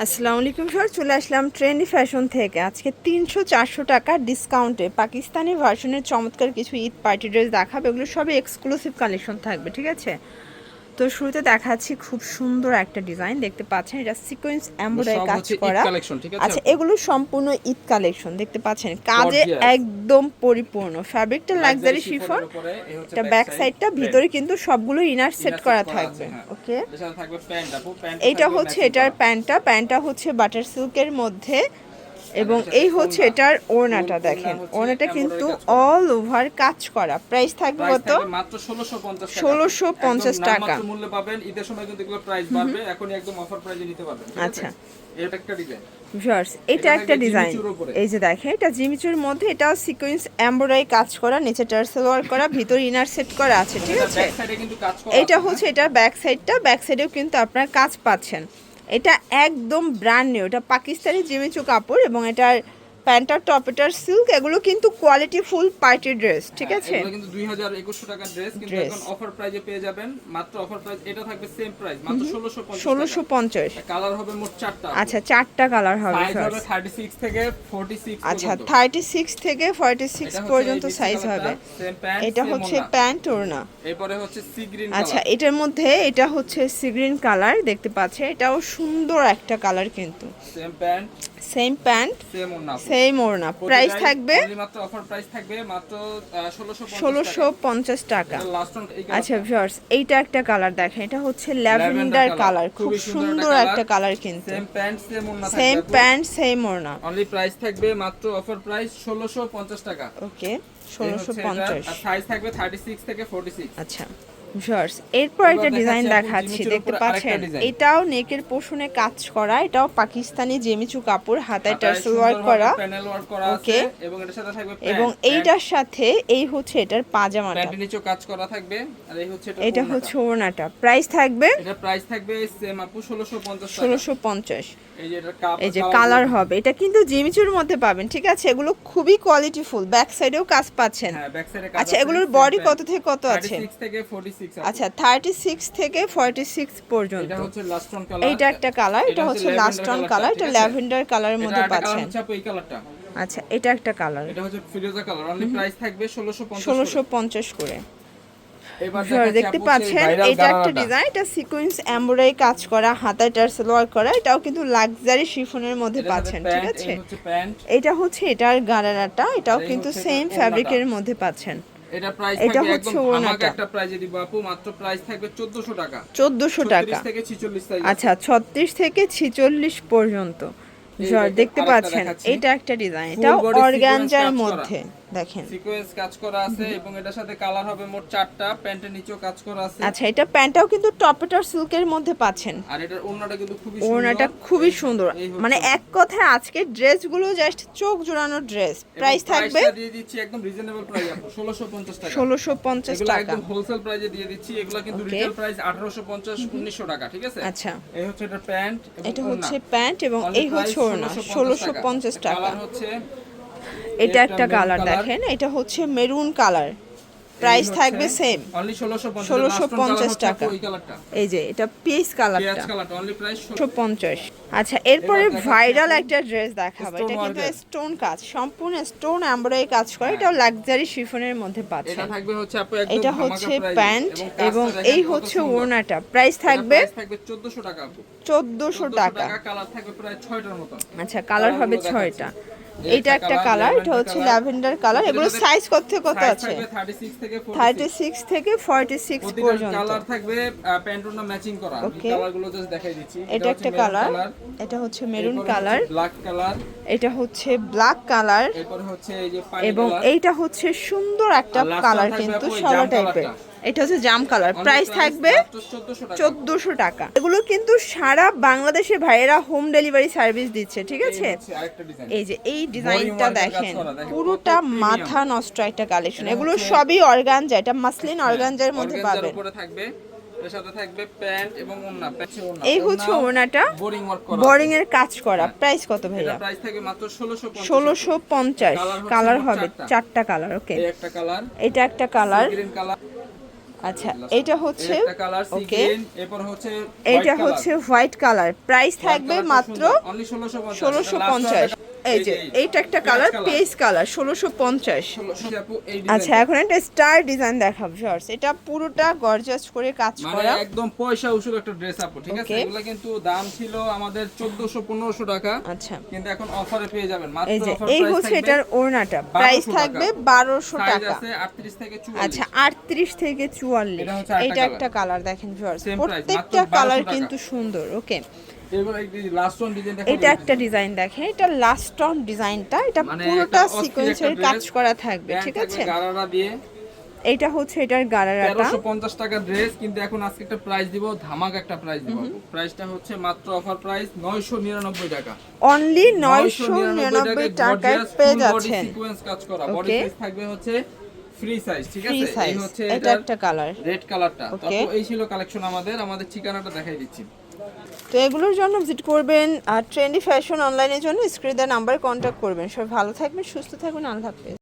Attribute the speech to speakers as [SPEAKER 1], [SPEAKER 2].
[SPEAKER 1] আসসালামু আলাইকুম স্যার, চলে আসলাম ট্রেন্ডি ফ্যাশন থেকে। আজকে 300-400 টাকা ডিসকাউন্টে পাকিস্তানি ভার্সনের চমৎকার কিছু ঈদ পার্টি ড্রেস দেখাবে। এগুলো সবই এক্সক্লুসিভ কালেকশন থাকবে, ঠিক আছে? তো শুরুতে দেখাচ্ছি খুব সুন্দর একটা ডিজাইন, দেখতে পাচ্ছেন এটা সিকোয়েন্স এমব্রয়ডারি কাজ করা। আচ্ছা, এগুলো সম্পূর্ণ ঈদ কালেকশন, দেখতে পাচ্ছেন কাজে একদম পরিপূর্ণ। ফ্যাব্রিকটা লাক্সারি শিফন, এটা ব্যাক সাইডটা, ভিতরে কিন্তু সবগুলো ইনার সেট করা থাকবে। ওকে, এইটা হচ্ছে এটার প্যান্টটা হচ্ছে বাটার সিল্কের মধ্যে, এবং এই হচ্ছে এটার ওড়নাটা। দেখেন ওড়নাটা কিন্তু অল ওভার কাজ করা। প্রাইস থাকবে কত?
[SPEAKER 2] মাত্র
[SPEAKER 1] 1650 টাকা
[SPEAKER 2] মূল্যে পাবেন। ঈদের সময় কিন্তু এগুলো প্রাইস বাড়বে, এখনই একদম অফার প্রাইসে নিতে পারবেন।
[SPEAKER 1] আচ্ছা,
[SPEAKER 2] এটা একটা ডিজাইন
[SPEAKER 1] ভিউয়ার্স, এটা একটা ডিজাইন। এই যে দেখেন, এটা জিমিচুর মধ্যে, এটাও সিকোয়েন্স এমব্রয়ডারি কাজ করা, নিচে টার্সেল ওয়ার্ক করা, ভিতরে ইনার সেট করা আছে, ঠিক আছে? এটা হচ্ছে এটার ব্যাক সাইডটা, ব্যাক সাইডেও কিন্তু আপনার কাজ পাচ্ছেন। এটা একদম ব্র্যান্ড নিউ, এটা পাকিস্তানি জিমিচু কাপড়, এবং এটার প্যান্টার টপ, এটার সিল্ক, এগুলো কিন্তু কোয়ালিটি ফুল পার্টি ড্রেস, ঠিক আছে?
[SPEAKER 2] এগুলো কিন্তু 2021 টাকার ড্রেস, কিন্তু এখন অফার প্রাইসে পেয়ে যাবেন। মাত্র অফার প্রাইস এটা থাকবে সেম প্রাইস, মাত্র
[SPEAKER 1] 1650।
[SPEAKER 2] কালার হবে মোট 4টা।
[SPEAKER 1] আচ্ছা, 4টা কালার হবে।
[SPEAKER 2] সাইজ হবে 36 থেকে 46 পর্যন্ত।
[SPEAKER 1] আচ্ছা, 36 থেকে 46 পর্যন্ত সাইজ হবে। এটা হচ্ছে প্যান্ট ওড়না।
[SPEAKER 2] এরপরে হচ্ছে সি গ্রিন কালার।
[SPEAKER 1] আচ্ছা, এটার মধ্যে এটা হচ্ছে সি গ্রিন কালার, দেখতে পাচ্ছেন এটাও সুন্দর একটা কালার, কিন্তু
[SPEAKER 2] সেম প্যান্ট
[SPEAKER 1] সেম ওড়না। প্রাইস থাকবে
[SPEAKER 2] মাত্র অফার প্রাইস থাকবে মাত্র
[SPEAKER 1] 1650 টাকা। আচ্ছা ভিউয়ার্স, এইটা একটা কালার দেখেন, এটা হচ্ছে ল্যাভেন্ডার কালার, খুব সুন্দর একটা কালার, কিন্তু সেম প্যান্ট সেম ওড়না।
[SPEAKER 2] অনলি প্রাইস থাকবে মাত্র অফার প্রাইস 1650 টাকা।
[SPEAKER 1] ওকে, 1650।
[SPEAKER 2] আর সাইজ থাকবে 36 থেকে 46।
[SPEAKER 1] আচ্ছা ভিউয়ার্স, এরপর একটা ডিজাইন দেখাচ্ছি, দেখতে পাচ্ছেন এটাও নেকের পোর্শনে কাজ করা, এটাও পাকিস্তানি জেমিচু কাপড়, হাতায় টার্সেল ওয়ার্ক করা। ওকে,
[SPEAKER 2] এবং এটার সাথে থাকবে
[SPEAKER 1] এবং এইটার সাথে এই হচ্ছে এটার পাজামাটা,
[SPEAKER 2] প্যান্টের নিচেও কাজ করা থাকবে। আর এই হচ্ছে
[SPEAKER 1] এটা হচ্ছে ওড়নাটা। প্রাইস থাকবে,
[SPEAKER 2] এটা প্রাইস থাকবে সেম আপু 1650 টাকা।
[SPEAKER 1] 1650।
[SPEAKER 2] এই যে
[SPEAKER 1] কালার হবে, এটা কিন্তু জিমিচুর মধ্যে পাবেন, ঠিক আছে? এগুলো খুবই কোয়ালিটি ফুল, ব্যাক সাইডেও কাজ পাচ্ছেন।
[SPEAKER 2] হ্যাঁ, ব্যাক সাইডে কাজ।
[SPEAKER 1] আচ্ছা, এগুলোর বডি কত থেকে কত আছে?
[SPEAKER 2] 36 থেকে 46।
[SPEAKER 1] আচ্ছা, 36 থেকে 46 পর্যন্ত।
[SPEAKER 2] এটা হচ্ছে লাস্ট অন কালার।
[SPEAKER 1] এইটা একটা কালার, এটা হচ্ছে লাস্ট অন কালার, এটা ল্যাভেন্ডার কালারের মধ্যে পাচ্ছেন।
[SPEAKER 2] এটা হচ্ছে এই কালারটা।
[SPEAKER 1] আচ্ছা, এটা একটা কালার,
[SPEAKER 2] এটা হচ্ছে ফিরোজা কালার। অনলি প্রাইস থাকবে
[SPEAKER 1] 1650 করে।
[SPEAKER 2] এবার
[SPEAKER 1] দেখতে পাচ্ছেন এটা একটা ডিজাইন, এটা সিকোয়েন্স এমব্রয়ডারি কাজ করা, হাতায় টার্সেল ওয়ার্ক করা, এটাও কিন্তু লাক্সারি শিফনের মধ্যে পাচ্ছেন, ঠিক আছে? এটা হচ্ছে এটার গারারাটা, এটাও কিন্তু সেম ফ্যাব্রিকের মধ্যে পাচ্ছেন।
[SPEAKER 2] এটা হচ্ছে ওড়নাটা। একটা প্রাইজে দিব আপু, মাত্র প্রাইস থাকবে 1400 টাকা।
[SPEAKER 1] 1400 টাকা।
[SPEAKER 2] 36 থেকে 46 সাইজ।
[SPEAKER 1] আচ্ছা, 36 থেকে 46 পর্যন্ত। দেখতে পাচ্ছেন এটা একটা ডিজাইন, এটা অর্গানজার মধ্যে, দেখেন
[SPEAKER 2] সিকোয়েন্স কাজ করা আছে, এবং এটার সাথে কালার হবে মোট 4টা। প্যান্টের নিচেও কাজ করা আছে।
[SPEAKER 1] আচ্ছা, এটা প্যান্টটাও কিন্তু টপেটার সিল্কের মধ্যে পাচ্ছেন।
[SPEAKER 2] আর এটার ওড়নাটা কিন্তু খুবই সুন্দর।
[SPEAKER 1] ওড়নাটা খুবই সুন্দর, মানে এক কথায় আজকে ড্রেসগুলো জাস্ট চোখ জোড়ানো ড্রেস। প্রাইস থাকবে,
[SPEAKER 2] দিয়ে দিচ্ছি একদম রিজনেবল প্রাইস আপু, 1650 টাকা।
[SPEAKER 1] 1650
[SPEAKER 2] এগুলো
[SPEAKER 1] টাকা
[SPEAKER 2] একদম হোলসেল প্রাইসে দিয়ে দিচ্ছি। এগুলো কিন্তু রিটেল প্রাইস 1850 1900 টাকা, ঠিক আছে?
[SPEAKER 1] আচ্ছা,
[SPEAKER 2] এই হচ্ছে এটা প্যান্ট,
[SPEAKER 1] এটা হচ্ছে প্যান্ট, এবং এই হচ্ছে ওড়না, 1650 টাকা।
[SPEAKER 2] কালার হচ্ছে
[SPEAKER 1] এটা একটা কালার দেখেন, এটা হচ্ছে মেরুন কালার। প্রাইস থাকবে সেম,
[SPEAKER 2] অনলি
[SPEAKER 1] 1650 টাকা। এই যে এটা পিস কালারটা,
[SPEAKER 2] অনলি প্রাইস
[SPEAKER 1] 1650। আচ্ছা, এরপরে ভাইরাল একটা ড্রেস দেখাবো, এটা কিন্তু স্টোন কাজ, সম্পূর্ণ স্টোন এমব্রয়ডারি কাজ করে, এটাও লাক্সারি শিফনের মধ্যে পাচ্ছেন।
[SPEAKER 2] এটা থাকবে হচ্ছে আপু একদম
[SPEAKER 1] এটা হচ্ছে প্যান্ট, এবং এই হচ্ছে ওড়নাটা। প্রাইস থাকবে
[SPEAKER 2] 1400 টাকা আপু,
[SPEAKER 1] 1400 টাকা।
[SPEAKER 2] কালার থাকবে প্রায় 6টার মতো।
[SPEAKER 1] আচ্ছা, কালার হবে 6টা। এটা একটা কালার, এটা হচ্ছে ল্যাভেন্ডার কালার। এগুলো সাইজ কত আছে? 36 থেকে 46 পর্যন্ত।
[SPEAKER 2] কালার থাকবে প্যান্ট ওড়না ম্যাচিং করা। কালারগুলো জাস্ট দেখাই দিচ্ছি।
[SPEAKER 1] এটা একটা কালার, এটা হচ্ছে মেরুন কালার,
[SPEAKER 2] ব্ল্যাক কালার,
[SPEAKER 1] এটা হচ্ছে ব্ল্যাক কালার,
[SPEAKER 2] এরপর হচ্ছে এই যে পানি
[SPEAKER 1] এবং এইটা হচ্ছে সুন্দর একটা কালার, কিন্তু সাদা টাইপের। এটা হচ্ছে জাম কালার। প্রাইস থাকবে 1400 টাকা। এগুলো কিন্তু সারা বাংলাদেশে ভাইয়েরা হোম ডেলিভারি সার্ভিস দিচ্ছে, ঠিক আছে? এই যে এই ডিজাইনটা দেখেন, পুরোটা মাথা নষ্ট একটা কালেকশন। এগুলো সবই অর্গানজা, এটা মাসলিন অর্গানজার মধ্যে পাবেন।
[SPEAKER 2] এর সাথে থাকবে প্যান্ট এবং ওড়না।
[SPEAKER 1] এই হচ্ছে ওড়নাটা বোরিং এর কাজ করা। প্রাইস কত ভাইয়া?
[SPEAKER 2] প্রাইস থাকে মাত্র
[SPEAKER 1] 1650। কালার হবে 4টা কালার। ওকে,
[SPEAKER 2] এই একটা কালার,
[SPEAKER 1] এটা একটা কালার,
[SPEAKER 2] গ্রিন কালার,
[SPEAKER 1] আচ্ছা এটা হচ্ছে
[SPEAKER 2] একটা কালার সি
[SPEAKER 1] ওকে
[SPEAKER 2] গ্রিন, এরপর হচ্ছে
[SPEAKER 1] এইটা হচ্ছে হোয়াইট কালার, প্রাইস থাকবে মাত্র
[SPEAKER 2] অনলি
[SPEAKER 1] 1650। এই যে এইটা একটা কালার পেজ কালার 1650। আচ্ছা এখন একটা স্টার ডিজাইন দেখাবো ভিউয়ার্স, এটা পুরোটা গর্জাস করে কাজ
[SPEAKER 2] মানে
[SPEAKER 1] করা,
[SPEAKER 2] একদম পয়সা উসুল একটা ড্রেস আপু, ঠিক আছে?
[SPEAKER 1] Okay.
[SPEAKER 2] এগুলো কিন্তু দাম ছিল আমাদের 1400-1500 টাকা,
[SPEAKER 1] আচ্ছা
[SPEAKER 2] কিন্তু এখন অফারে পেয়ে যাবেন
[SPEAKER 1] এই
[SPEAKER 2] মাত্র
[SPEAKER 1] যে
[SPEAKER 2] অফার
[SPEAKER 1] এই
[SPEAKER 2] প্রাইস
[SPEAKER 1] হচ্ছে
[SPEAKER 2] থাকবে
[SPEAKER 1] এটার ওড়নাটা, প্রাইস
[SPEAKER 2] 1200
[SPEAKER 1] থাকবে
[SPEAKER 2] টাকা।
[SPEAKER 1] 1200
[SPEAKER 2] সাইজ
[SPEAKER 1] টাকা।
[SPEAKER 2] আছে 38 থেকে 44।
[SPEAKER 1] আচ্ছা 38 থেকে 44,
[SPEAKER 2] এটা হচ্ছে আরেকটা
[SPEAKER 1] এইটা
[SPEAKER 2] colour।
[SPEAKER 1] একটা কালার দেখেন ভিউয়ার্স,
[SPEAKER 2] Same price,
[SPEAKER 1] প্রত্যেকটা
[SPEAKER 2] মাত্র 1200
[SPEAKER 1] কালার
[SPEAKER 2] টাকা।
[SPEAKER 1] কিন্তু সুন্দর। ওকে
[SPEAKER 2] এবার এই লাস্ট ওয়ান ডিজাইন দেখা
[SPEAKER 1] এটা একটা ডিজাইন দেখেন, এটা লাস্ট অন ডিজাইনটা, এটা
[SPEAKER 2] মানে
[SPEAKER 1] পুরোটা
[SPEAKER 2] একটা অস্থির
[SPEAKER 1] সিকোয়েন্সের
[SPEAKER 2] একটা
[SPEAKER 1] কাজ
[SPEAKER 2] dress,
[SPEAKER 1] করা থাকবে, ঠিক আছে?
[SPEAKER 2] গারারা দিয়ে
[SPEAKER 1] এইটা হচ্ছে এটার গারারাটা
[SPEAKER 2] 1350 টাকা ড্রেস, কিন্তু এখন আজকে একটা প্রাইস দিব, ধামাকা একটা প্রাইস দিব। প্রাইসটা হচ্ছে মাত্র অফার প্রাইস 999 টাকা।
[SPEAKER 1] অনলি 999 টাকায় পেয়ে যাচ্ছেন।
[SPEAKER 2] সিকোয়েন্স কাজ করা, বডি
[SPEAKER 1] Okay.
[SPEAKER 2] সাইজ থাকবে হচ্ছে ফ্রি সাইজ, ঠিক
[SPEAKER 1] ফ্রি
[SPEAKER 2] আছে? এই
[SPEAKER 1] সাইজ,
[SPEAKER 2] হচ্ছে
[SPEAKER 1] এটা একটা কালার।
[SPEAKER 2] রেড কালারটা।
[SPEAKER 1] Okay.
[SPEAKER 2] তারপর এই ছিল কালেকশন আমাদের ঠিকানাটা দেখাই দিচ্ছি।
[SPEAKER 1] তো এগুলোর জন্য ভিজিট করবেন আর ট্রেন্ডি ফ্যাশন অনলাইনের জন্য স্ক্রিনে দেওয়া নাম্বারে কন্ট্যাক্ট করবেন। সবাই ভালো থাকবেন, সুস্থ থাকবেন, আল্লাহ হাফেজ।